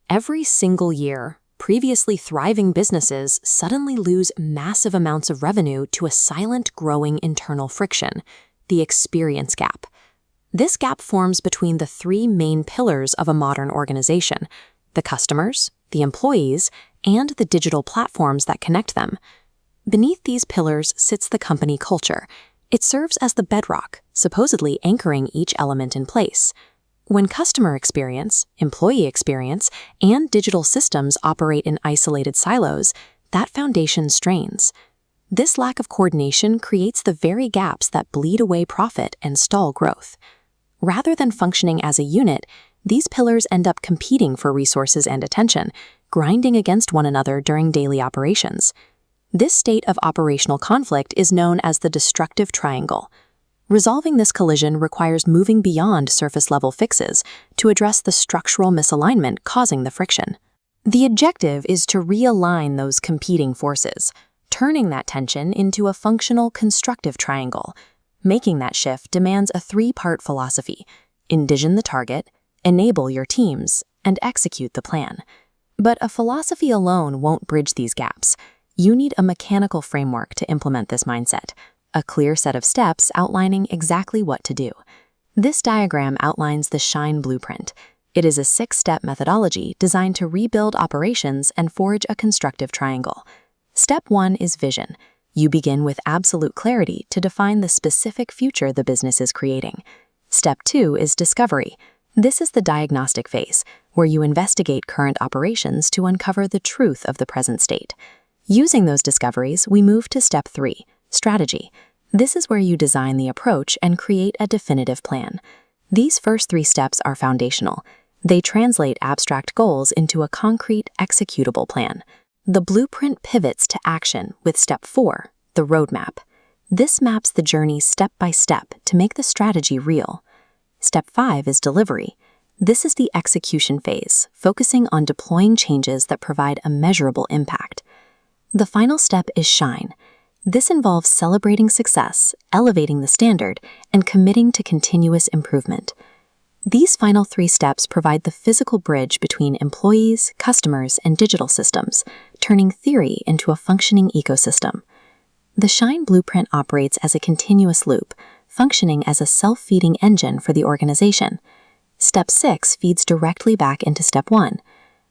Every single year, previously thriving businesses suddenly lose massive amounts of revenue to a silent, growing internal friction, the experience gap. This gap forms between the three main pillars of a modern organization: the customers, the employees, and the digital platforms that connect them. Beneath these pillars sits the company culture. It serves as the bedrock, supposedly anchoring each element in place. When customer experience, employee experience, and digital systems operate in isolated silos, that foundation strains. This lack of coordination creates the very gaps that bleed away profit and stall growth. Rather than functioning as a unit, these pillars end up competing for resources and attention, grinding against one another during daily operations. This state of operational conflict is known as the Constructive Triangle. Resolving this collision requires moving beyond surface-level fixes to address the structural misalignment causing the friction. The objective is to realign those competing forces, turning that tension into a functional constructive triangle. Making that shift demands a three-part philosophy: envision the target, enable your teams, and execute the plan. But a philosophy alone won't bridge these gaps. You need a mechanical framework to implement this mindset, a clear set of steps outlining exactly what to do. This diagram outlines the SHINE blueprint. It is a 6-step methodology designed to rebuild operations and forge a constructive triangle. Step 1 is vision. You begin with absolute clarity to define the specific future the business is creating. Step 2 is discovery. This is the diagnostic phase, where you investigate current operations to uncover the truth of the present state. Using those discoveries, we move to Step 3, strategy. This is where you design the approach and create a definitive plan. These first 3 steps are foundational. They translate abstract goals into a concrete, executable plan. The blueprint pivots to action with Step 4, the roadmap. This maps the journey step by step to make the strategy real. Step 5 is delivery. This is the execution phase, focusing on deploying changes that provide a measurable impact. The final step is shine. This involves celebrating success, elevating the standard, and committing to continuous improvement. These final 3 steps provide the physical bridge between employees, customers, and digital systems, turning theory into a functioning ecosystem. The SHINE blueprint operates as a continuous loop, functioning as a self-feeding engine for the organization. Step 6 feeds directly back into Step 1.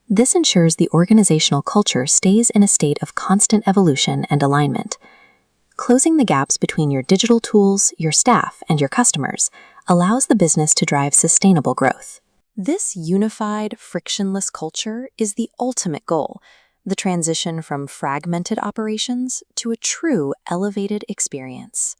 This ensures the organizational culture stays in a state of constant evolution and alignment. Closing the gaps between your digital tools, your staff, and your customers allows the business to drive sustainable growth. This unified, frictionless culture is the ultimate goal: the transition from fragmented operations to a true elevated experience.